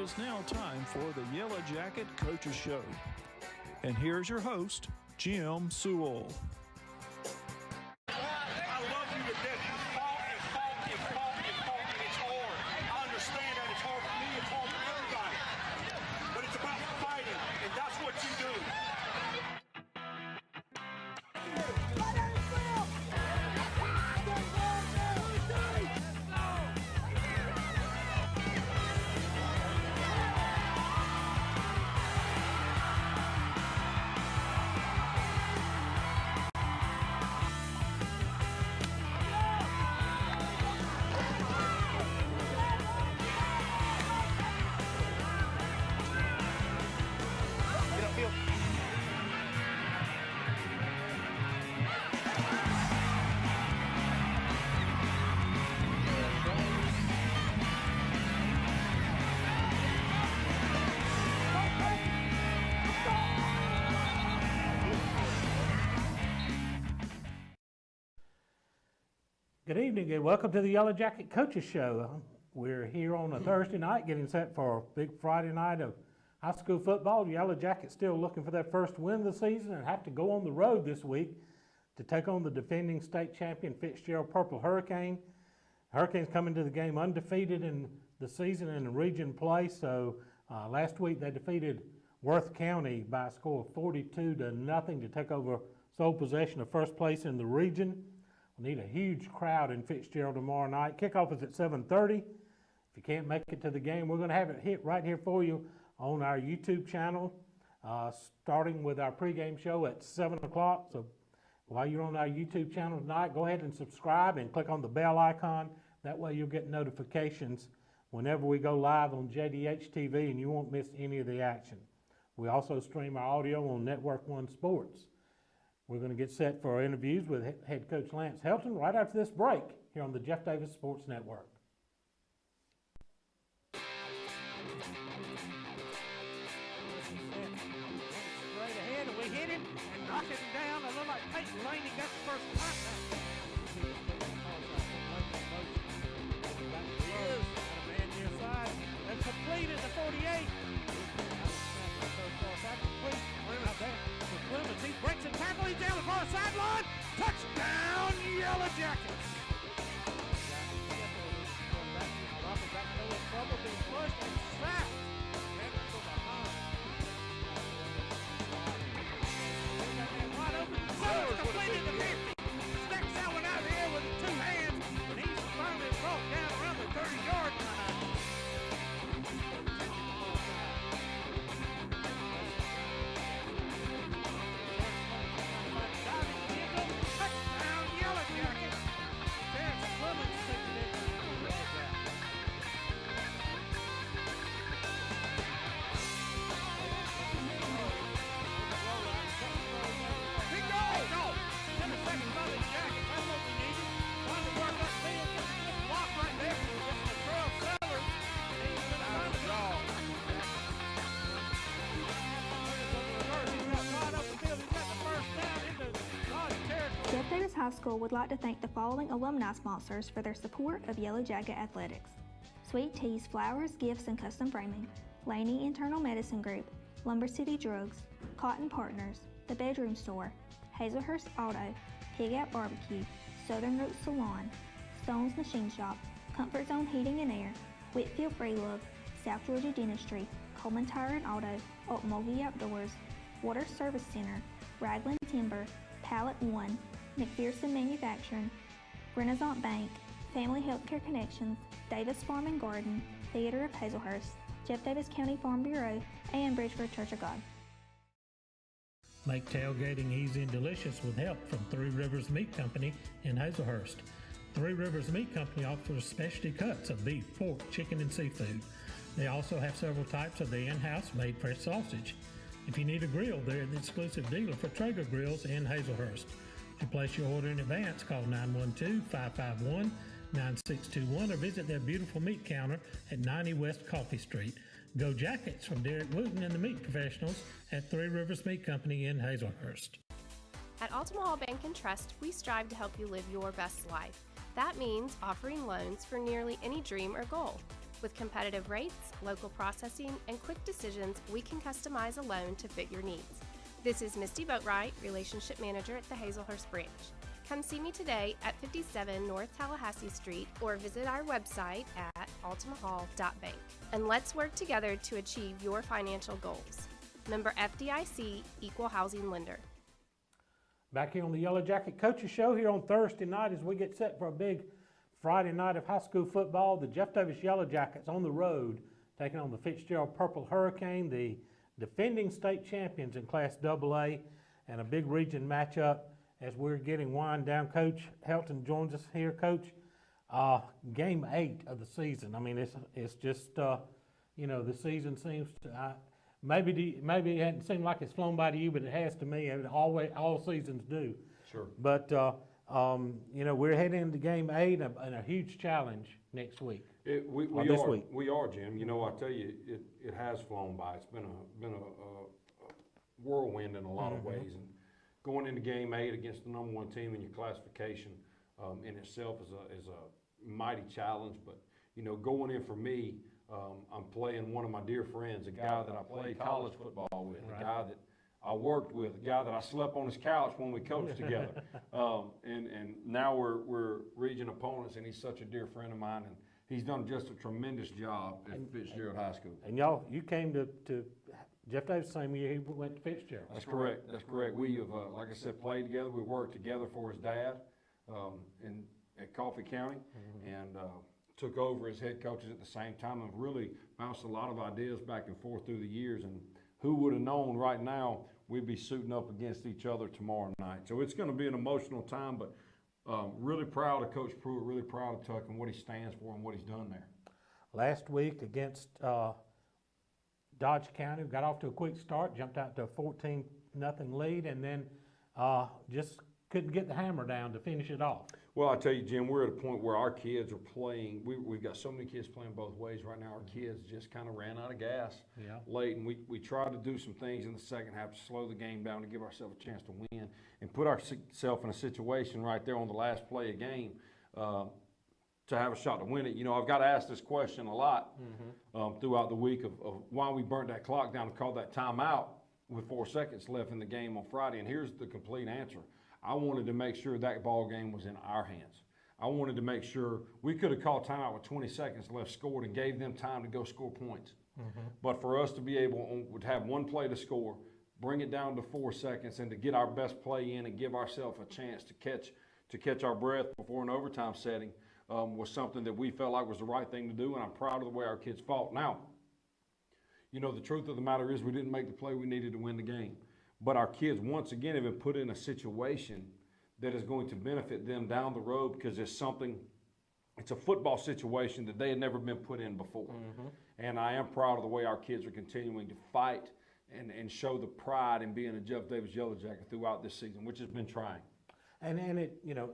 is now time for the Yellow Jacket Coaches Show. And here's your host, Jim Sewell. I love you to death. You fought and fought and fought and fought, and it's hard. I understand that it's hard for me, it's hard for everybody. But it's about fighting, and that's what you do. Good evening and welcome to the Yellow Jacket Coaches Show. We're here on a Thursday night getting set for a big Friday night of high school football. The Yellow Jackets still looking for their first win of the season and have to go on the road this week to take on the defending state champion Fitzgerald Purple Hurricane. Hurricanes coming to the game undefeated in the season in region play. So last week they defeated Worth County by a score of 42-0 to take over sole possession of first place in the region. Need a huge crowd in Fitzgerald tomorrow night. Kickoff is at 7:30. If you can't make it to the game, we're going to have it hit right here for you on our YouTube channel, starting with our pregame show at 7 o'clock. So while you're on our YouTube channel tonight, go ahead and subscribe and click on the bell icon. That way you'll get notifications whenever we go live on JDH TV and you won't miss any of the action. We also stream our audio on Network One Sports. We're going to get set for our interviews with head coach Lance Helton right after this break here on the Jeff Davis Sports Network. Straight ahead, and we hit him and knock him down. It looked like Peyton Laney got the first contact. Man near side. That's completed to 48. Clemens, he breaks and tackle, he's down the far sideline. Touchdown, Yellow Jackets. Trouble being pushed and sacked. Wide open. Clemens completed the 50. Stacks that one out here with two hands, and he's finally brought down around the 30-yard line. Jeff Davis High School would like to thank the following alumni sponsors for their support of Yellow Jacket Athletics: Sweet Teas Flowers, Gifts, and Custom Framing, Laney Internal Medicine Group, Lumber City Drugs, Cotton Partners, The Bedroom Store, Hazelhurst Auto, Pig Out Barbecue, Southern Roots Salon, Stone's Machine Shop, Comfort Zone Heating and Air, Whitfield Breelove, South Georgia Dentistry, Coleman Tire and Auto, Mulvey Outdoors, Water Service Center, Ragland Timber, Pallet One, McPherson Manufacturing, Renaissance Bank, Family Healthcare Connections, Davis Farm and Garden, Theater of Hazelhurst, Jeff Davis County Farm Bureau, and Bridgeford Church of God. Make tailgating easy and delicious with help from Three Rivers Meat Company in Hazelhurst. Three Rivers Meat Company offers specialty cuts of beef, pork, chicken, and seafood. They also have several types of the in-house made fresh sausage. If you need a grill, they're the exclusive dealer for Traeger Grills in Hazelhurst. To place your order in advance, call 912-551-9621 or visit their beautiful meat counter at 90 West Coffee Street. Go Jackets from Derek Wooten and the meat professionals at Three Rivers Meat Company in Hazelhurst. At Altamont Bank and Trust, we strive to help you live your best life. That means offering loans for nearly any dream or goal. With competitive rates, local processing, and quick decisions, we can customize a loan to fit your needs. This is Misty Boatwright, Relationship Manager at the Hazelhurst branch. Come see me today at 57 North Tallahassee Street or visit our website at altamahall.bank. And let's work together to achieve your financial goals. Member FDIC, Equal Housing Lender. Back here on the Yellow Jacket Coaches Show here on Thursday night as we get set for a big Friday night of high school football. The Jeff Davis Yellow Jackets on the road taking on the Fitzgerald Purple Hurricane, the defending state champions in Class AA, and a big region matchup as we're getting wind down. Coach Helton joins us here. Coach, game 8 of the season. I mean, it's just, you know, the season seems to, maybe it hasn't seemed like it's flown by to you, but it has to me. All seasons do. Sure. But, you know, we're heading into game 8 and a huge challenge next week. We are, Jim. You know, I tell you, it has flown by. It's been a whirlwind in a lot of ways. And going into game 8 against the number 1 team in your classification in itself is a mighty challenge. But, you know, going in for me, I'm playing one of my dear friends, a guy that I played college football with, a guy that I worked with, a guy that I slept on his couch when we coached together. And now we're region opponents, and he's such a dear friend of mine, and he's done just a tremendous job at Fitzgerald High School. And y'all, you came to Jeff Davis the same year he went to Fitzgerald. That's correct. That's correct. We have, like I said, played together. We worked together for his dad at Coffee County, and took over as head coaches at the same time, and really bounced a lot of ideas back and forth through the years. And who would have known right now we'd be suiting up against each other tomorrow night. So it's going to be an emotional time, but really proud of Coach Pruitt, really proud of Tuck and what he stands for and what he's done there. Last week against Dodge County, we got off to a quick start, jumped out to a 14-0 lead, and then just couldn't get the hammer down to finish it off. Well, I tell you, Jim, we're at a point where our kids are playing. We've got so many kids playing both ways right now. Our kids just kind of ran out of gas late, and we tried to do some things in the second half to slow the game down to give ourselves a chance to win and put ourselves in a situation right there on the last play of game to have a shot to win it. You know, I've got asked this question a lot throughout the week of why we burnt that clock down and called that timeout with 4 seconds left in the game on Friday, and here's the complete answer. I wanted to make sure that ball game was in our hands. I wanted to make sure we could have called timeout with 20 seconds left, scored, and gave them time to go score points. But for us to be able to have one play to score, bring it down to 4 seconds, and to get our best play in and give ourselves a chance to catch our breath before an overtime setting was something that we felt like was the right thing to do, and I'm proud of the way our kids fought. Now, you know, the truth of the matter is we didn't make the play we needed to win the game. But our kids, once again, have been put in a situation that is going to benefit them down the road because it's a football situation that they had never been put in before. And I am proud of the way our kids are continuing to fight and show the pride in being a Jeff Davis Yellow Jacket throughout this season, which has been trying. And it, you know,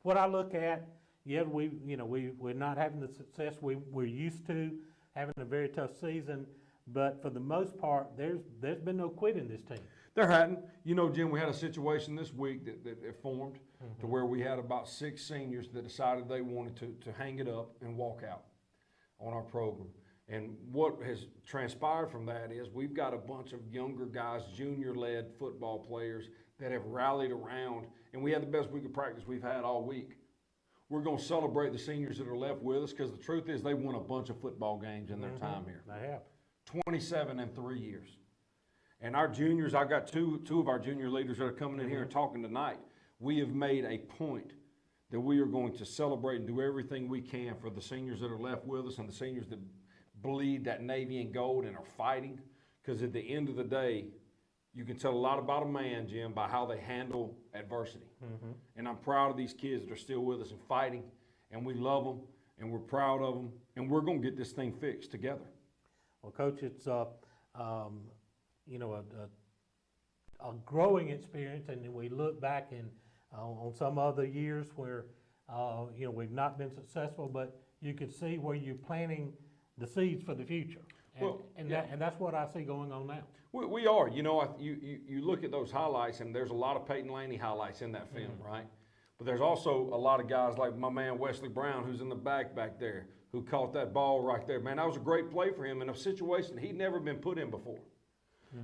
what I look at, we're not having the success we're used to, having a very tough season. But for the most part, there's been no quit in this team. There hadn't. You know, Jim, we had a situation this week that formed to where we had about 6 seniors that decided they wanted to hang it up and walk out on our program. And what has transpired from that is we've got a bunch of younger guys, junior-led football players that have rallied around, and we had the best week of practice we've had all week. We're going to celebrate the seniors that are left with us because the truth is they won a bunch of football games in their time here. They have. 27 in 3 years. And our juniors, I've got two of our junior leaders that are coming in here and talking tonight. We have made a point that we are going to celebrate and do everything we can for the seniors that are left with us and the seniors that bleed that Navy and gold and are fighting. Because at the end of the day, you can tell a lot about a man, Jim, by how they handle adversity. And I'm proud of these kids that are still with us and fighting, and we love them, and we're proud of them, and we're going to get this thing fixed together. Well, Coach, it's you know, a growing experience, and we look back on some other years where you know, we've not been successful, but you could see where you're planting the seeds for the future, and that's what I see going on now. We are. You know, you look at those highlights, and there's a lot of Peyton Laney highlights in that film, right? But there's also a lot of guys like my man Wesley Brown, who's in the back there, who caught that ball right there. Man, that was a great play for him in a situation he'd never been put in before.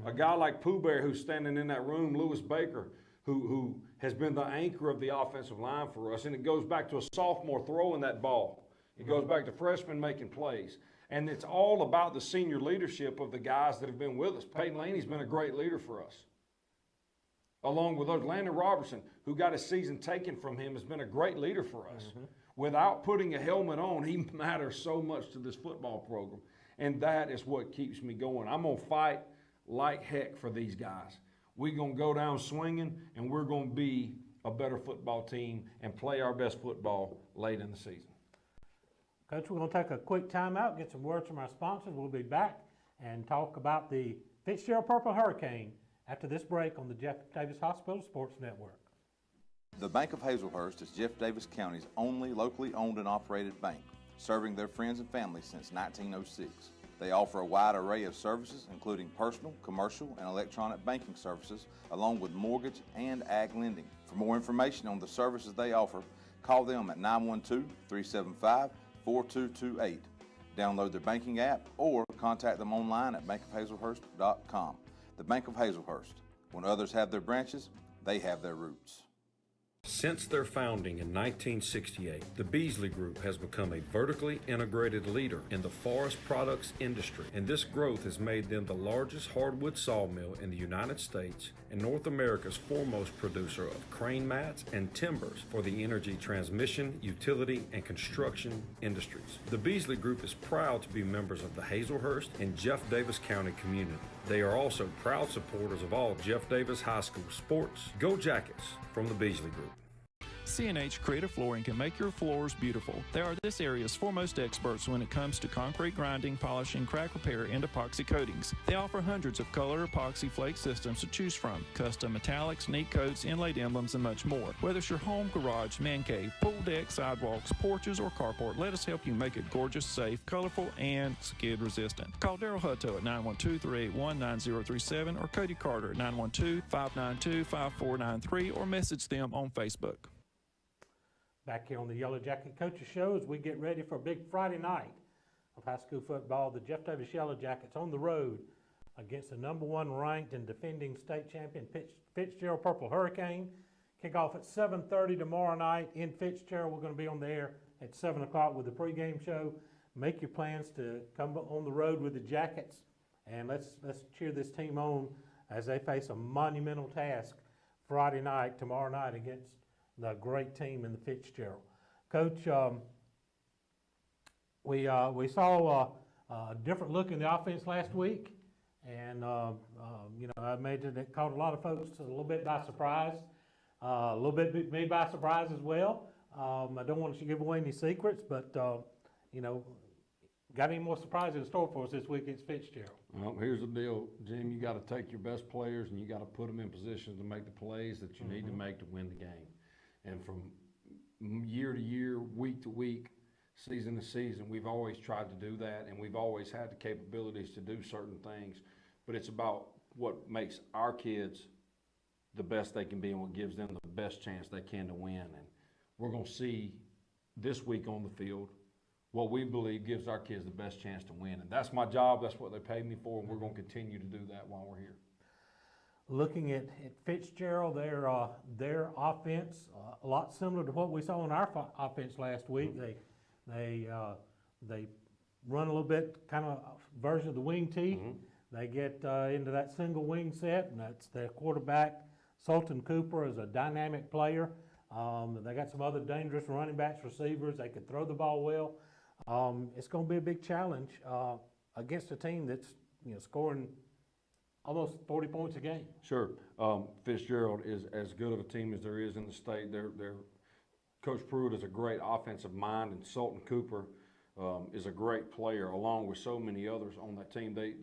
A guy like Pooh Bear who's standing in that room, Lewis Baker, who has been the anchor of the offensive line for us. And it goes back to a sophomore throwing that ball. It goes back to freshmen making plays. And it's all about the senior leadership of the guys that have been with us. Peyton Laney's been a great leader for us. Along with others, Landon Robertson, who got his season taken from him, has been a great leader for us. Without putting a helmet on, he matters so much to this football program. And that is what keeps me going. I'm going to fight like heck for these guys. We're going to go down swinging, and we're going to be a better football team and play our best football late in the season. Coach, we're going to take a quick timeout, get some words from our sponsors. We'll be back and talk about the Fitzgerald Purple Hurricane after this break on the Jeff Davis Hospital Sports Network. The Bank of Hazelhurst is Jeff Davis County's only locally owned and operated bank, serving their friends and family since 1906. They offer a wide array of services, including personal, commercial, and electronic banking services, along with mortgage and ag lending. For more information on the services they offer, call them at 912-375-4228. Download their banking app or contact them online at bankofhazelhurst.com. The Bank of Hazelhurst. When others have their branches, they have their roots. Since their founding in 1968, the Beasley Group has become a vertically integrated leader in the forest products industry, and this growth has made them the largest hardwood sawmill in the United States and North America's foremost producer of crane mats and timbers for the energy transmission, utility, and construction industries. The Beasley Group is proud to be members of the Hazelhurst and Jeff Davis County community. They are also proud supporters of all Jeff Davis High School sports. Go Jackets from the Beasley Group. C&H Creative Flooring can make your floors beautiful. They are this area's foremost experts when it comes to concrete grinding, polishing, crack repair, and epoxy coatings. They offer hundreds of color epoxy flake systems to choose from, custom metallics, neat coats, inlaid emblems, and much more. Whether it's your home, garage, man cave, pool deck, sidewalks, porches, or carport, let us help you make it gorgeous, safe, colorful, and skid resistant. Call Daryl Hutto at 912-381-9037 or Cody Carter at 912-592-5493 or message them on Facebook. Back here on the Yellow Jacket Coaches Show as we get ready for a big Friday night of high school football. The Jeff Davis Yellow Jackets on the road against the #1 ranked and defending state champion Fitzgerald Purple Hurricane. Kickoff at 7:30 tomorrow night in Fitzgerald. We're going to be on the air at 7 o'clock with the pregame show. Make your plans to come on the road with the Jackets, and let's cheer this team on as they face a monumental task Friday night, tomorrow night, against the great team in the Fitzgerald. Coach, we saw a different look in the offense last week, and I imagine it caught a lot of folks a little bit by surprise, a little bit me by surprise as well. I don't want to give away any secrets, but got any more surprises in store for us this week against Fitzgerald? Well, here's the deal, Jim. You got to take your best players and you got to put them in positions to make the plays that you need to make to win the game. And from year to year, week to week, season to season, we've always tried to do that, and we've always had the capabilities to do certain things. But it's about what makes our kids the best they can be and what gives them the best chance they can to win. And we're going to see this week on the field what we believe gives our kids the best chance to win. And that's my job. That's what they paid me for, and we're going to continue to do that while we're here. Looking at Fitzgerald, their offense, a lot similar to what we saw in our offense last week. They run a little bit kind of version of the wing tee. They get into that single wing set, and that's their quarterback, Sultan Cooper, is a dynamic player. They got some other dangerous running backs, receivers. They could throw the ball well. It's going to be a big challenge against a team that's scoring almost 40 points a game. Sure. Fitzgerald is as good of a team as there is in the state. Their Coach Pruitt is a great offensive mind, and Sultan Cooper is a great player, along with so many others on that team. They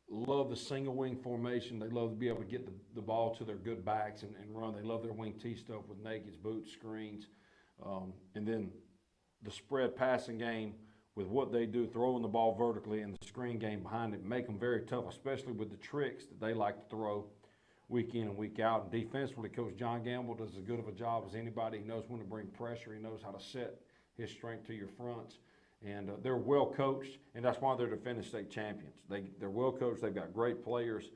love the single wing formation. They love to be able to get the ball to their good backs and run. They love their wing tee stuff with nakeds, boots, screens. And then the spread passing game with what they do, throwing the ball vertically, and the screen game behind it, make them very tough, especially with the tricks that they like to throw week in and week out. And defensively, Coach John Gamble does as good of a job as anybody. He knows when to bring pressure. He knows how to set his strength to your fronts. And they're well coached, and that's why they're defending state champions. They're well coached. They've got great players,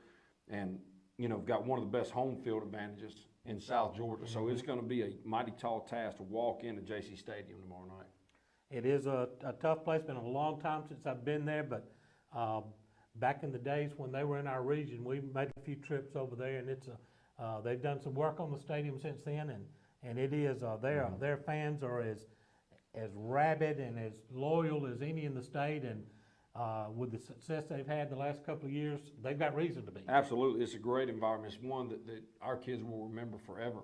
and got one of the best home field advantages in South Georgia. So it's going to be a mighty tall task to walk into JC Stadium tomorrow night. It is a tough place. Been a long time since I've been there, but back in the days when they were in our region, we made a few trips over there, and they've done some work on the stadium since then, and it is their fans are as rabid and as loyal as any in the state, and with the success they've had the last couple of years, they've got reason to be. Absolutely. It's a great environment. It's one that our kids will remember forever.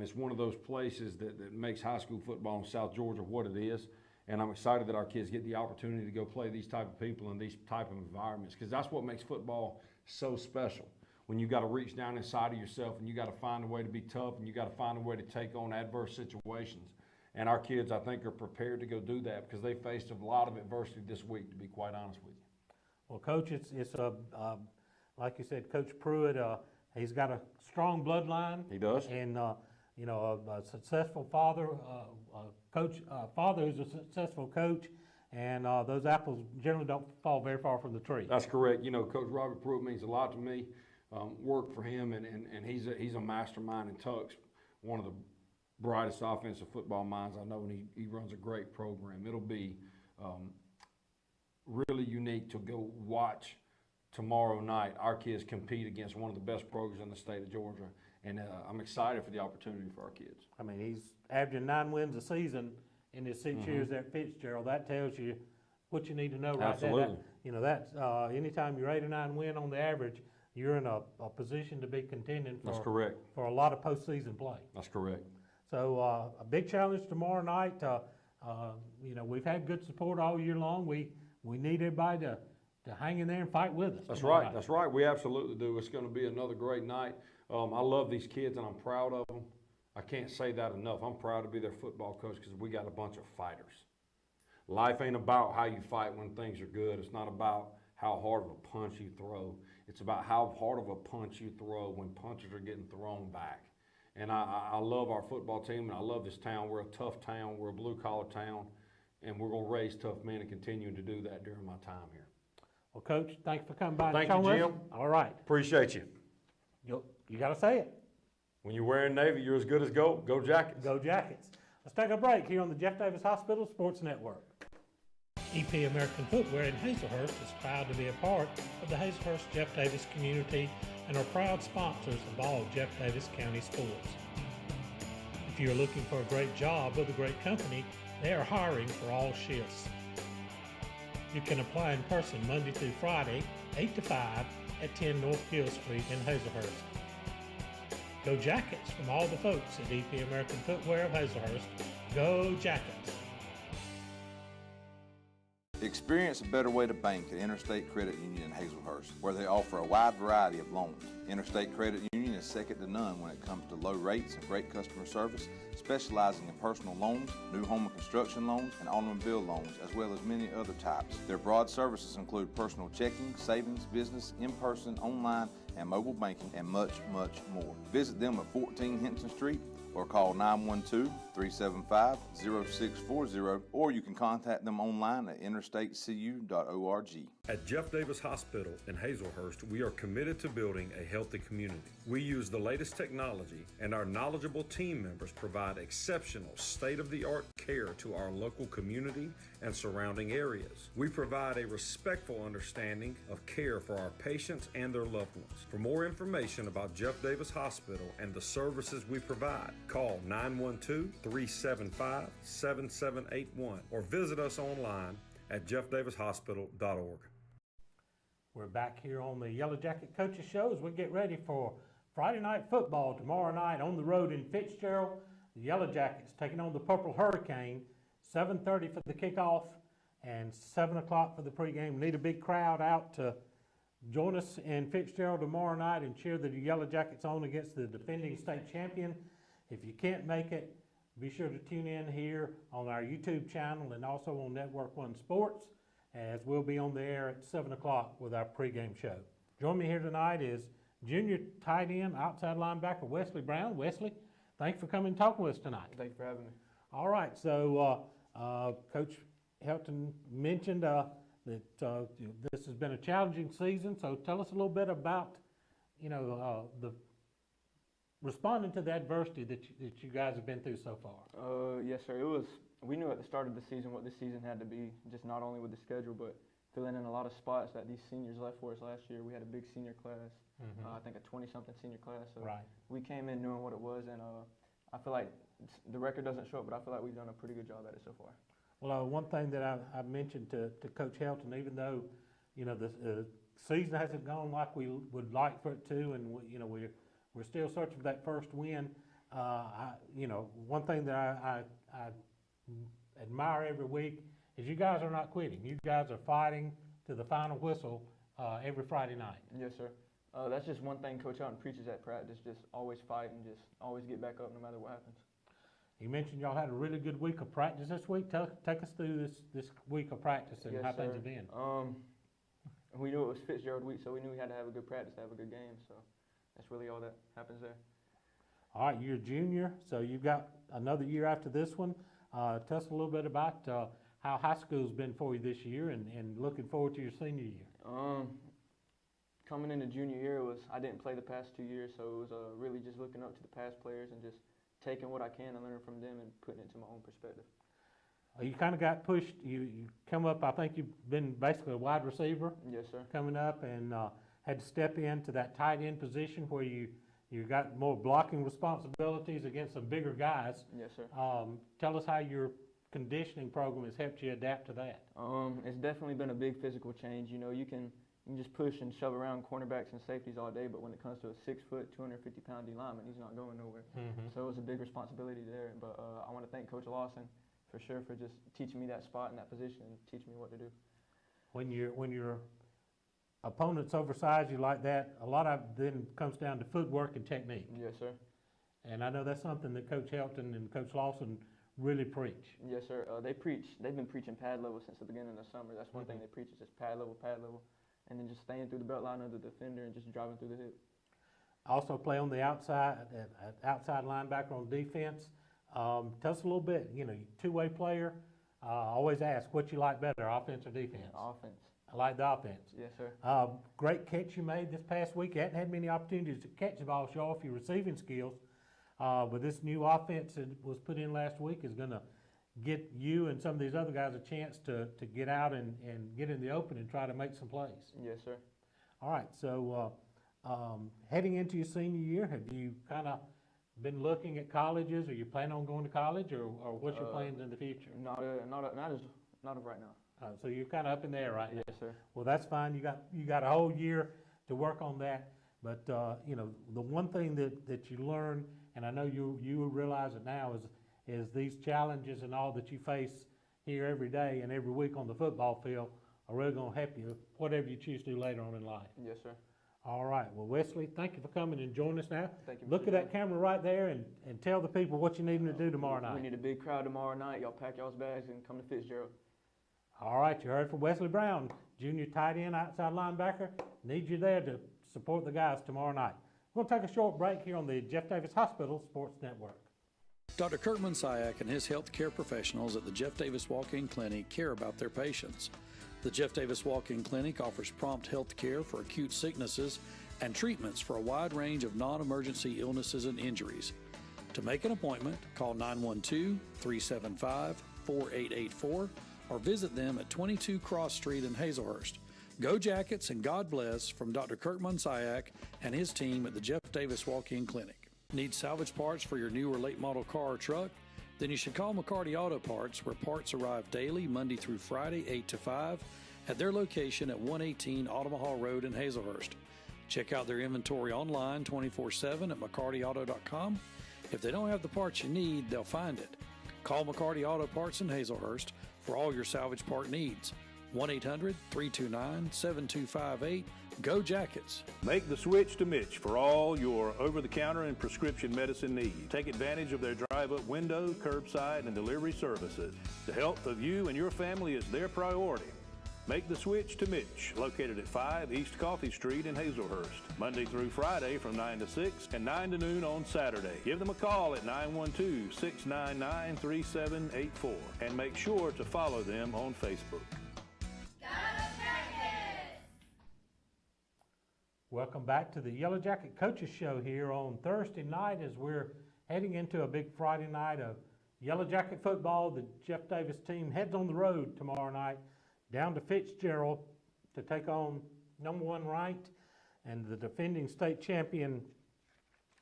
It's one of those places that makes high school football in South Georgia what it is, and I'm excited that our kids get the opportunity to go play these type of people in these type of environments, because that's what makes football so special. When you got to reach down inside of yourself, and you got to find a way to be tough, and you got to find a way to take on adverse situations. And our kids, I think, are prepared to go do that because they faced a lot of adversity this week, to be quite honest with you. Well, Coach, it's like you said, Coach Pruitt, he's got a strong bloodline. He does. And, a successful father, father who's a successful coach, and those apples generally don't fall very far from the tree. That's correct. Coach Robert Pruitt means a lot to me. Work for him, and he's a mastermind in Tucks, one of the brightest offensive football minds I know, and he runs a great program. It'll be really unique to go watch tomorrow night our kids compete against one of the best programs in the state of Georgia, and I'm excited for the opportunity for our kids. I mean, he's averaging 9 wins a season in his 6 years at Fitzgerald. That tells you what you need to know right there. Absolutely. That's anytime you're 8 or 9 win on the average, you're in a position to be contending That's correct. for a lot of postseason play. That's correct. So a big challenge tomorrow night. We've had good support all year long. We need everybody to hang in there and fight with us. That's right. That's right. We absolutely do. It's going to be another great night. I love these kids, and I'm proud of them. I can't say that enough. I'm proud to be their football coach because we got a bunch of fighters. Life ain't about how you fight when things are good. It's not about how hard of a punch you throw. It's about how hard of a punch you throw when punches are getting thrown back. And I love our football team, and I love this town. We're a tough town. We're a blue-collar town, and we're going to raise tough men and continue to do that during my time here. Well, Coach, thanks for coming by. Thank you, Jim. All right. Appreciate you. You got to say it. When you're wearing Navy, you're as good as gold. Go Jackets. Go Jackets. Let's take a break here on the Jeff Davis Hospital Sports Network. EP American Footwear in Hazelhurst is proud to be a part of the Hazelhurst Jeff Davis community and are proud sponsors of all Jeff Davis County sports. If you're looking for a great job with a great company, they are hiring for all shifts. You can apply in person Monday through Friday, 8 to 5 at 10 North Hill Street in Hazelhurst. Go Jackets from all the folks at EP American Footwear of Hazelhurst. Go Jackets! Experience a better way to bank at Interstate Credit Union in Hazelhurst, where they offer a wide variety of loans. Interstate Credit Union is second to none when it comes to low rates and great customer service, specializing in personal loans, new home and construction loans, and automobile loans, as well as many other types. Their broad services include personal checking, savings, business, in-person, online, and mobile banking, and much, much more. Visit them at 14 Henson Street or call 912-375-0640, or you can contact them online at interstatecu.org. At Jeff Davis Hospital in Hazelhurst, we are committed to building a healthy community. We use the latest technology, and our knowledgeable team members provide exceptional state-of-the-art care to our local community and surrounding areas. We provide a respectful understanding of care for our patients and their loved ones. For more information about Jeff Davis Hospital and the services we provide, call 912-375-7781 or visit us online at jeffdavishospital.org. We're back here on the Yellow Jacket Coaches Show as we get ready for Friday night football tomorrow night on the road in Fitzgerald. The Yellow Jackets taking on the Purple Hurricane, 7:30 for the kickoff and 7 o'clock for the pregame. We need a big crowd out to join us in Fitzgerald tomorrow night and cheer the Yellow Jackets on against the defending state champion. If you can't make it, be sure to tune in here on our YouTube channel and also on Network One Sports, as we'll be on the air at 7 o'clock with our pregame show. Join me here tonight is junior tight end, outside linebacker Wesley Brown. Wesley, thanks for coming and talking with us tonight. Thank you for having me. All right, so Coach Helton mentioned that this has been a challenging season, so tell us a little bit about, the responding to the adversity that you guys have been through so far. Yes, sir. We knew at the start of the season what this season had to be, just not only with the schedule, but filling in a lot of spots that these seniors left for us last year. We had a big senior class, I think a 20-something senior class. So we came in knowing what it was, and I feel like the record doesn't show it, but I feel like we've done a pretty good job at it so far. Well, one thing that I mentioned to Coach Helton, even though, the season hasn't gone like we would like for it to, and we're still searching for that first win. One thing that I admire every week is you guys are not quitting. You guys are fighting to the final whistle every Friday night. Yes, sir. That's just one thing Coach Helton preaches at practice, just always fight and just always get back up no matter what happens. You mentioned y'all had a really good week of practice this week. Take us through this week of practice and how things have been. We knew it was Fitzgerald week, so we knew we had to have a good practice to have a good game. So that's really all that happens there. All right, you're a junior, so you've got another year after this one. Tell us a little bit about how high school's been for you this year and looking forward to your senior year. Coming into junior year, I didn't play the past 2 years, so it was really just looking up to the past players and just taking what I can and learning from them and putting it to my own perspective. You kind of got pushed. You come up, I think you've been basically a wide receiver. Yes, sir. Coming up and had to step into that tight end position where you got more blocking responsibilities against some bigger guys. Yes, sir. Tell us how your conditioning program has helped you adapt to that. It's definitely been a big physical change. You can just push and shove around cornerbacks and safeties all day, but when it comes to a 6-foot, 250-pound D lineman, he's not going nowhere. So it was a big responsibility there. But I want to thank Coach Lawson for sure for just teaching me that spot and that position and teaching me what to do. When your opponent's oversized you like that, a lot of it then comes down to footwork and technique. Yes, sir. And I know that's something that Coach Helton and Coach Lawson really preach. Yes, sir. They've been preaching pad level since the beginning of the summer. That's one thing they preach is just pad level, and then just staying through the belt line of the defender and just driving through the hip. Also play on the outside linebacker on defense. Tell us a little bit, two-way player. Always ask what you like better, offense or defense? Offense. I like the offense. Yes, sir. Great catch you made this past week. You hadn't had many opportunities to catch the ball, show off your receiving skills. But this new offense that was put in last week is going to get you and some of these other guys a chance to get out and get in the open and try to make some plays. Yes, sir. All right, so heading into your senior year, have you kind of been looking at colleges? Are you planning on going to college, or what's your plans in the future? Not of right now. So you're kind of up in the air right now. Yes, sir. Well, that's fine. You got a whole year to work on that. But the one thing that you learn, and I know you realize it now, is these challenges and all that you face here every day and every week on the football field are really going to help you whatever you choose to do later on in life. Yes, sir. All right. Well, Wesley, thank you for coming and joining us now. Thank you. Look at that camera right there and tell the people what you need them to do tomorrow night. We need a big crowd tomorrow night. Y'all pack y'all's bags and come to Fitzgerald. All right. You heard from Wesley Brown, junior tight end, outside linebacker. Need you there to support the guys tomorrow night. We're going to take a short break here on the Jeff Davis Hospital Sports Network. Dr. Kirkman Syak and his healthcare professionals at the Jeff Davis Walk-In Clinic care about their patients. The Jeff Davis Walk-In Clinic offers prompt health care for acute sicknesses and treatments for a wide range of non-emergency illnesses and injuries. To make an appointment, call 912-375-4884 or visit them at 22 Cross Street in Hazelhurst. Go Jackets and God bless from Dr. Kirkman Syak and his team at the Jeff Davis Walk-In Clinic. Need salvage parts for your new or late model car or truck? Then you should call McCarty Auto Parts, where parts arrive daily, Monday through Friday, 8 to 5, at their location at 118 Automahal Road in Hazelhurst. Check out their inventory online 24/7 at McCartyAuto.com. If they don't have the parts you need, they'll find it. Call McCarty Auto Parts in Hazelhurst for all your salvage part needs. 1-800-329-7258. Go Jackets. Make the switch to Mitch for all your over-the-counter and prescription medicine needs. Take advantage of their drive-up window, curbside, and delivery services. The health of you and your family is their priority. Make the switch to Mitch, located at 5 East Coffee Street in Hazelhurst, Monday through Friday from 9 to 6 and 9 to noon on Saturday. Give them a call at 912-699-3784 and make sure to follow them on Facebook. Welcome back to the Yellow Jacket Coaches Show here on Thursday night as we're heading into a big Friday night of Yellow Jacket football. The Jeff Davis team heads on the road tomorrow night down to Fitzgerald to take on number 1 ranked and the defending state champion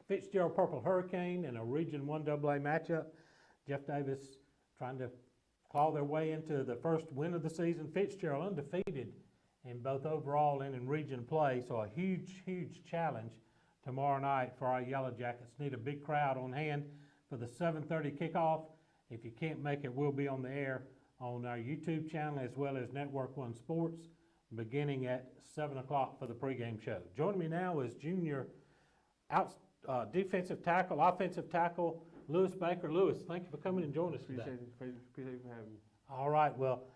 Fitzgerald Purple Hurricane in a Region 1 AA matchup. Jeff Davis trying to claw their way into the first win of the season. Fitzgerald undefeated in both overall and in region play, so a huge, huge challenge tomorrow night for our Yellow Jackets. Need a big crowd on hand for the 7:30 kickoff. If you can't make it, we'll be on the air on our YouTube channel as well as Network 1 Sports beginning at 7 o'clock for the pregame show. Joining me now is junior defensive tackle, offensive tackle, Lewis Baker. Lewis, thank you for coming and joining us today. Appreciate you for having me. All right, well,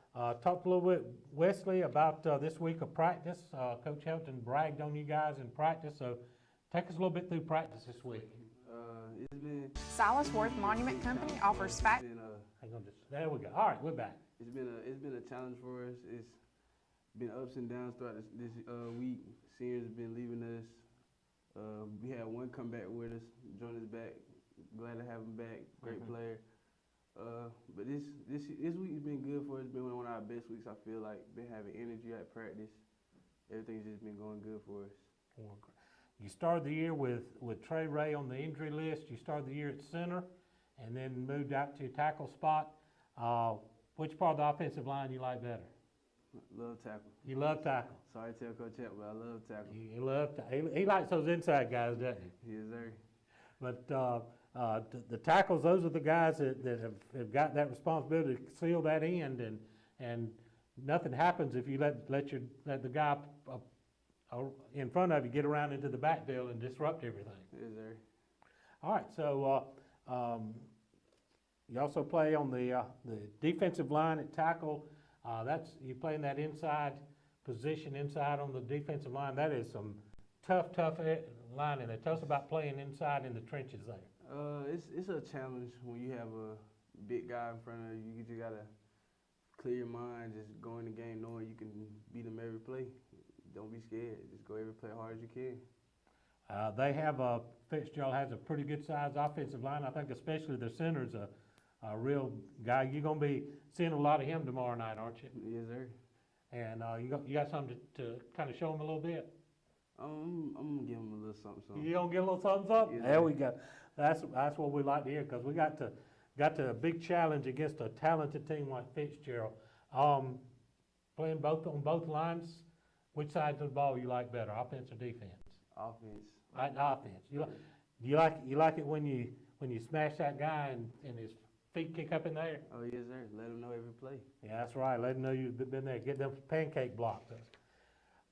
talk a little bit, Wesley, about this week of practice. Coach Helton bragged on you guys in practice, so take us a little bit through practice this week. It's been Silas Worth Monument Company offers Hang on just, there we go. All right, we're back. It's been a challenge for us. It's been ups and downs throughout this week. Seniors have been leaving us. We had one come back with us, join us back. Glad to have him back. Great player. But this week has been good for us. It's been one of our best weeks, I feel like. Been having energy at practice. Everything's just been going good for us. You started the year with Trey Ray on the injury list. You started the year at center and then moved out to your tackle spot. Which part of the offensive line you like better? Love tackle. You love tackle. Sorry to tell Coach Helton, but I love tackle. You love he likes those inside guys, doesn't he? Yes, sir. But the tackles, those are the guys that have got that responsibility to seal that end, and nothing happens if you let the guy in front of you get around into the backfield and disrupt everything. Yes, sir. All right, so you also play on the defensive line at tackle. You play in that inside position inside on the defensive line. That is some tough line in there. Tell us about playing inside in the trenches there. It's a challenge when you have a big guy in front of you. You just gotta clear your mind, just go in the game knowing you can beat them every play. Don't be scared. Just go every play hard as you can. Fitzgerald has a pretty good sized offensive line. I think especially their center's a real guy. You're gonna be seeing a lot of him tomorrow night, aren't you? Yes, sir. And you got something to kind of show him a little bit. I'm gonna give him a little something. You gonna give a little thumbs up? Yes, there we go. That's what we like to hear, because we got to a big challenge against a talented team like Fitzgerald. Playing on both lines, which sides of the ball you like better, offense or defense? Offense. Like offense. You like it when you smash that guy and his feet kick up in the air? Oh yes, sir. Let him know every play. Yeah, that's right. Let him know you've been there. Get them pancake blocks.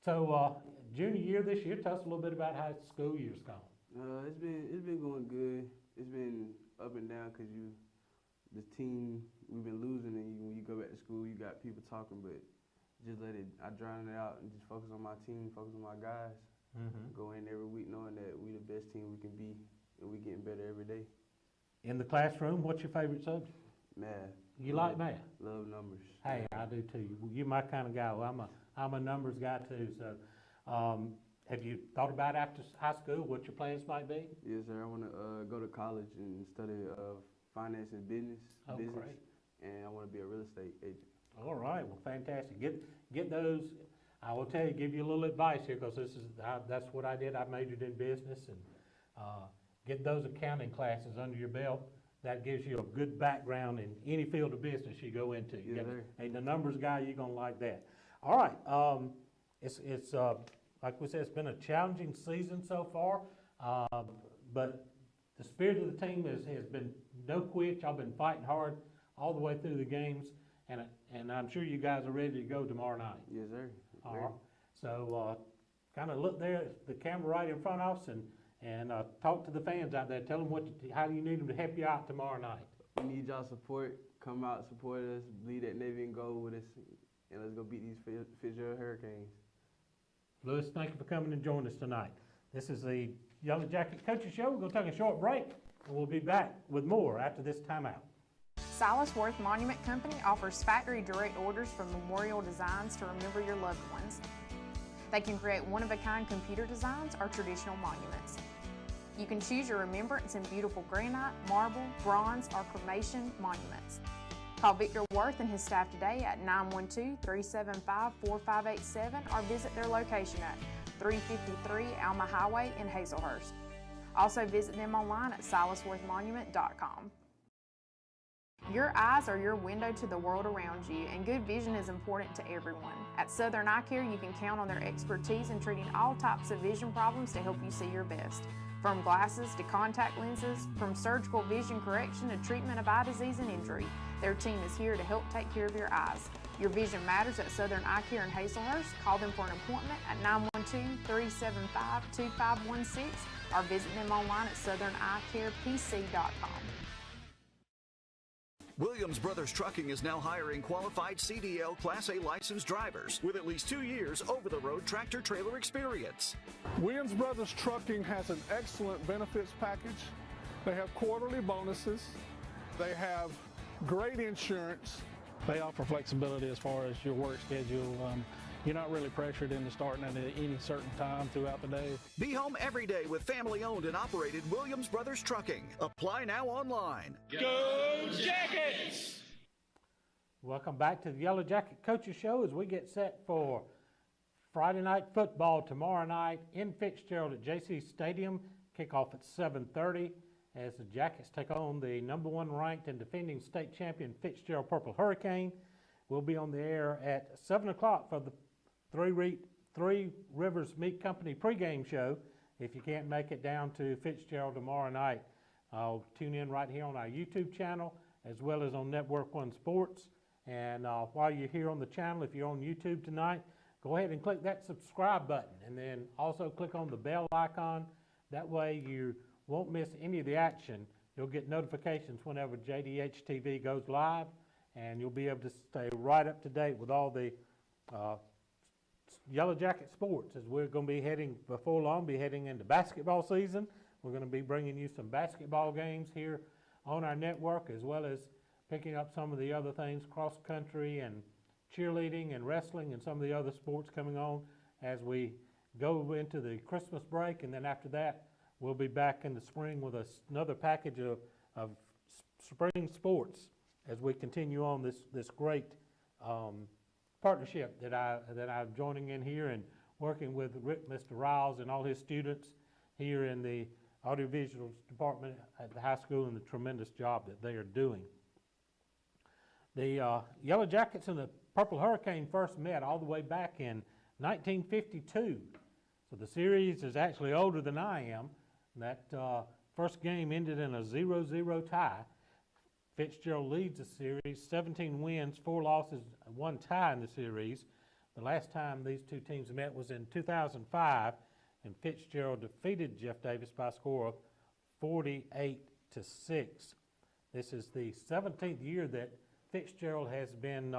So junior year this year, tell us a little bit about how the school year's gone. It's been going good. It's been up and down because the team, we've been losing, and when you go back to school, you got people talking, but just I drown it out and just focus on my team, focus on my guys. Go in every week knowing that we the best team we can be, and we getting better every day. In the classroom, what's your favorite subject? Math. You like math? Love numbers. Hey, I do too. You're my kind of guy. Well, I'm a numbers guy too. So, have you thought about after high school what your plans might be? Yes, sir. I want to go to college and study finance and business. Great. And I want to be a real estate agent. All right. Well, fantastic. Get those. I will tell you, give you a little advice here, because that's what I did. I majored in business, and get those accounting classes under your belt. That gives you a good background in any field of business you go into. Yes, sir. And the numbers guy, you're gonna like that. All right. It's like we said, it's been a challenging season so far, but the spirit of the team has been no quit. Y'all been fighting hard all the way through the games, and I'm sure you guys are ready to go tomorrow night. Yes, sir. All right. So kind of look there at the camera right in front of us and talk to the fans out there. Tell them how you need them to help you out tomorrow night. We need y'all support. Come out, support us, bleed that Navy and gold with us, and let's go beat these Fitzgerald Hurricanes. Lewis, thank you for coming and joining us tonight. This is the Yellow Jacket Coaches Show. We're going to take a short break, and we'll be back with more after this timeout. Silas Worth Monument Company offers factory direct orders from memorial designs to remember your loved ones. They can create one-of-a-kind computer designs or traditional monuments. You can choose your remembrance in beautiful granite, marble, bronze, or cremation monuments. Call Victor Worth and his staff today at 912-375-4587 or visit their location at 353 Alma Highway in Hazelhurst. Also visit them online at silasworthmonument.com. Your eyes are your window to the world around you, and good vision is important to everyone. At Southern Eye Care, you can count on their expertise in treating all types of vision problems to help you see your best. From glasses to contact lenses, from surgical vision correction to treatment of eye disease and injury, their team is here to help take care of your eyes. Your vision matters at Southern Eye Care in Hazelhurst. Call them for an appointment at 912-375-2516 or visit them online at southerneyecarepc.com. Williams Brothers Trucking is now hiring qualified CDL Class A licensed drivers with at least 2 years over-the-road tractor-trailer experience. Williams Brothers Trucking has an excellent benefits package. They have quarterly bonuses. They have great insurance. They offer flexibility as far as your work schedule. You're not really pressured into starting at any certain time throughout the day. Be home every day with family-owned and operated Williams Brothers Trucking. Apply now online. Go Jackets! Welcome back to the Yellow Jacket Coaches Show as we get set for Friday night football tomorrow night in Fitzgerald at JC Stadium. Kickoff at 7:30 as the Jackets take on the #1 ranked and defending state champion Fitzgerald Purple Hurricane. We'll be on the air at 7 o'clock for the Three Rivers Meat Company pregame show. If you can't make it down to Fitzgerald tomorrow night, I'll tune in right here on our YouTube channel as well as on Network One Sports. And while you're here on the channel, if you're on YouTube tonight, go ahead and click that subscribe button and then also click on the bell icon. That way you won't miss any of the action. You'll get notifications whenever JDH TV goes live, and you'll be able to stay right up to date with all the Yellow Jacket sports, as we're going to be heading, before long, into basketball season. We're going to be bringing you some basketball games here on our network, as well as picking up some of the other things, cross country and cheerleading and wrestling and some of the other sports coming on as we go into the Christmas break. And then after that, we'll be back in the spring with another package of spring sports as we continue on this great partnership that I'm joining in here and working with Mr. Riles and all his students here in the audiovisual department at the high school, and the tremendous job that they are doing. The Yellow Jackets and the Purple Hurricane first met all the way back in 1952. So the series is actually older than I am. That first game ended in a 0-0 tie. Fitzgerald leads the series, 17 wins, 4 losses, 1 tie in the series. The last time these two teams met was in 2005, and Fitzgerald defeated Jeff Davis by a score of 48-6. This is the 17th year that Fitzgerald has been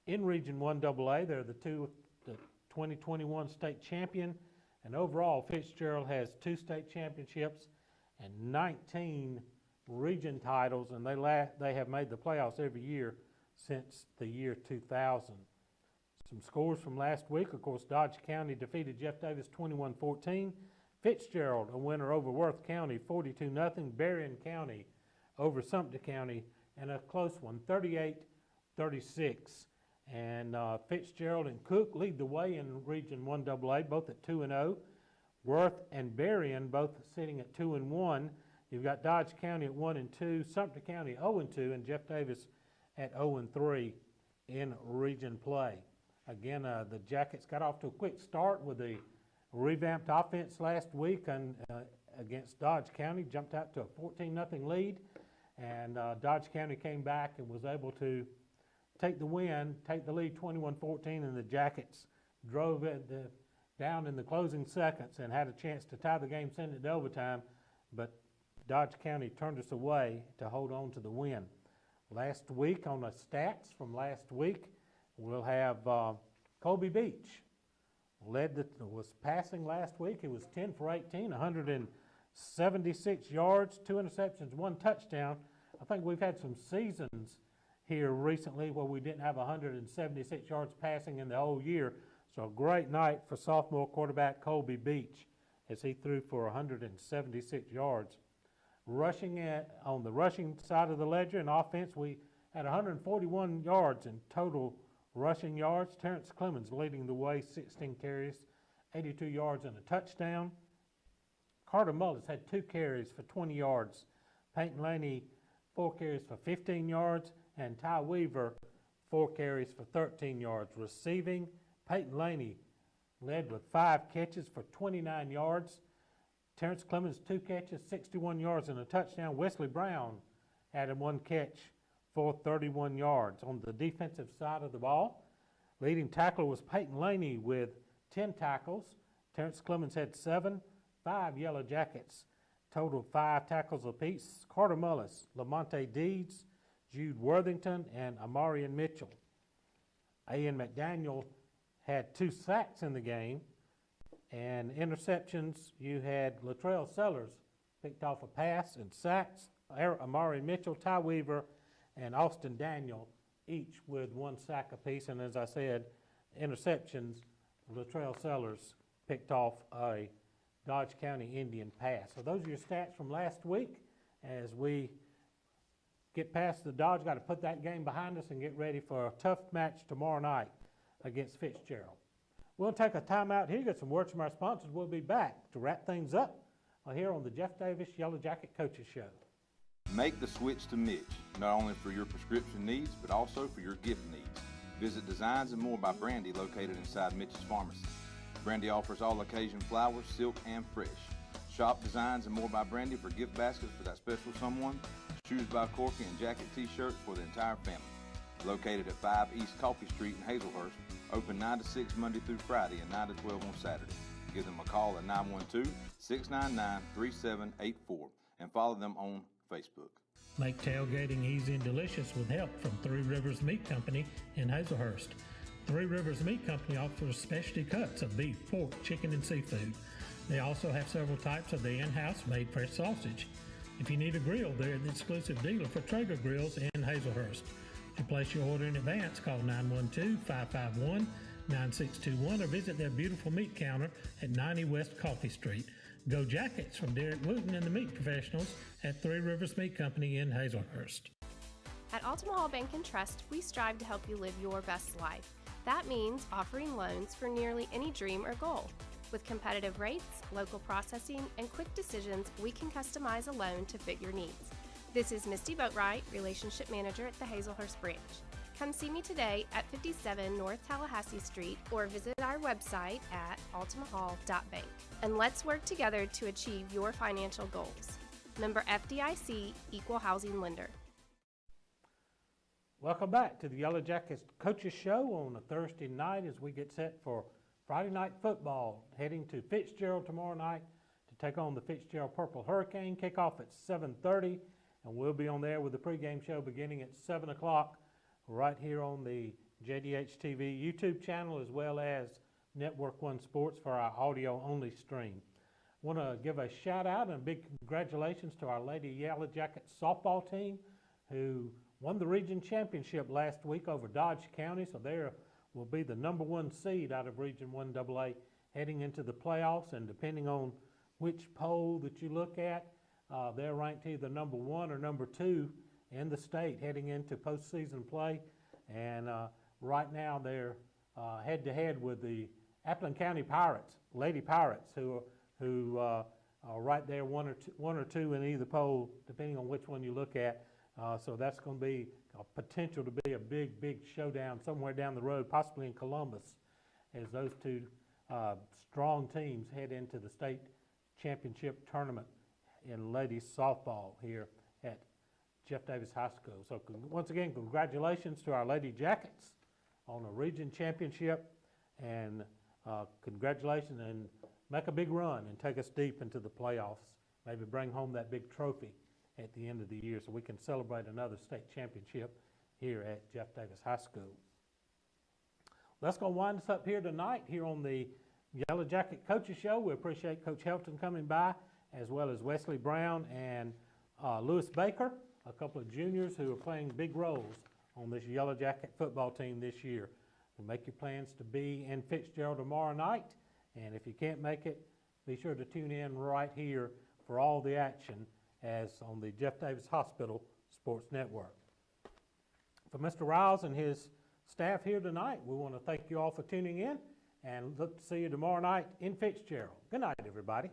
in Region 1AA. They're the 2021 state champion, and overall Fitzgerald has 2 state championships and 19 region titles, and they have made the playoffs every year since the year 2000. Some scores from last week, of course, Dodge County defeated Jeff Davis 21-14. Fitzgerald, a winner over Worth County 42-0. Berrien County over Sumter County, and a close one, 38-36. And Fitzgerald and Cook lead the way in Region 1AA, both at 2-0. Worth and Berrien both sitting at 2-1. You've got Dodge County at 1-2, Sumter County 0-2, and Jeff Davis at 0-3 in region play. Again, the Jackets got off to a quick start with a revamped offense last week against Dodge County, jumped out to a 14-0 lead, and Dodge County came back and was able to take the lead 21-14, and the Jackets drove it down in the closing seconds and had a chance to tie the game, send it to overtime, but Dodge County turned us away to hold on to the win. Last week, on the stats from last week, we'll have Colby Beach. Was passing last week. He was 10 for 18, 176 yards, 2 interceptions, 1 touchdown. I think we've had some seasons here recently where we didn't have 176 yards passing in the whole year. So a great night for sophomore quarterback Colby Beach as he threw for 176 yards. On the rushing side of the ledger in offense, we had 141 yards in total rushing yards. Terrence Clemens leading the way, 16 carries, 82 yards and a touchdown. Carter Mullis had 2 carries for 20 yards. Peyton Laney, 4 carries for 15 yards. And Ty Weaver, 4 carries for 13 yards. Receiving, Peyton Laney led with 5 catches for 29 yards. Terrence Clemens, 2 catches, 61 yards and a touchdown. Wesley Brown had 1 catch for 31 yards. On the defensive side of the ball, leading tackler was Peyton Laney with 10 tackles. Terrence Clemens had 7, 5 Yellow Jackets, total 5 tackles apiece. Carter Mullis, Lamonte Deeds, Jude Worthington, and Amarian Mitchell. Ian McDaniel had 2 sacks in the game. And interceptions, you had Latrell Sellers picked off a pass, and sacks, Amarian Mitchell, Ty Weaver, and Austin Daniel, each with 1 sack apiece. And as I said, interceptions, Latrell Sellers picked off a Dodge County Indian pass. So those are your stats from last week. As we get past the Dodge, got to put that game behind us and get ready for a tough match tomorrow night against Fitzgerald. We'll take a timeout here, get some words from our sponsors. We'll be back to wrap things up here on the Jeff Davis Yellow Jacket Coaches Show. Make the switch to Mitch, not only for your prescription needs, but also for your gift needs. Visit Designs and More by Brandy, located inside Mitch's Pharmacy. Brandy offers all occasion flowers, silk, and fresh. Shop Designs and More by Brandy for gift baskets for that special someone, shoes by Corky, and jacket t-shirts for the entire family. Located at 5 East Coffee Street in Hazelhurst, open 9 to 6 Monday through Friday and 9 to 12 on Saturday. Give them a call at 912-699-3784 and follow them on Facebook. Make tailgating easy and delicious with help from 3 Rivers Meat Company in Hazelhurst. 3 Rivers Meat Company offers specialty cuts of beef, pork, chicken, and seafood. They also have several types of the in-house made fresh sausage. If you need a grill, they're the exclusive dealer for Traeger Grills in Hazelhurst. To place your order in advance, call 912-551-9621 or visit their beautiful meat counter at 90 West Coffee Street. Go Jackets from Derek Wooten and the meat professionals at 3 Rivers Meat Company in Hazelhurst. At Altamahal Bank and Trust, we strive to help you live your best life. That means offering loans for nearly any dream or goal. With competitive rates, local processing, and quick decisions, we can customize a loan to fit your needs. This is Misty Boatwright, Relationship Manager at the Hazelhurst branch. Come see me today at 57 North Tallahassee Street or visit our website at altamahal.bank. And let's work together to achieve your financial goals. Member FDIC, Equal Housing Lender. Welcome back to the Yellow Jackets Coaches Show on a Thursday night as we get set for Friday night football, heading to Fitzgerald tomorrow night to take on the Fitzgerald Purple Hurricane. Kickoff at 7:30, and we'll be on there with the pregame show beginning at 7 o'clock right here on the JDH TV YouTube channel, as well as Network One Sports for our audio-only stream. I want to give a shout-out and a big congratulations to our Lady Yellow Jackets softball team, who won the region championship last week over Dodge County, so they will be the #1 seed out of Region 1AA heading into the playoffs, and depending on which poll that you look at, they're ranked either #1 or #2 in the state heading into postseason play. And right now they're head-to-head with the Appleton County Pirates, Lady Pirates, who are right there one or two in either poll, depending on which one you look at. So that's going to be a potential to be a big showdown somewhere down the road, possibly in Columbus, as those two strong teams head into the state championship tournament in ladies softball here at Jeff Davis High School. So once again, congratulations to our Lady Jackets on a region championship, and congratulations, and make a big run and take us deep into the playoffs. Maybe bring home that big trophy at the end of the year so we can celebrate another state championship here at Jeff Davis High School. That's going to wind us up here tonight here on the Yellow Jacket Coaches Show. We appreciate Coach Helton coming by, as well as Wesley Brown and Lewis Baker, a couple of juniors who are playing big roles on this Yellow Jacket football team this year. So make your plans to be in Fitzgerald tomorrow night, and if you can't make it, be sure to tune in right here for all the action as on the Jeff Davis Hospital Sports Network. For Mr. Riles and his staff here tonight, we want to thank you all for tuning in and look to see you tomorrow night in Fitzgerald. Good night, everybody.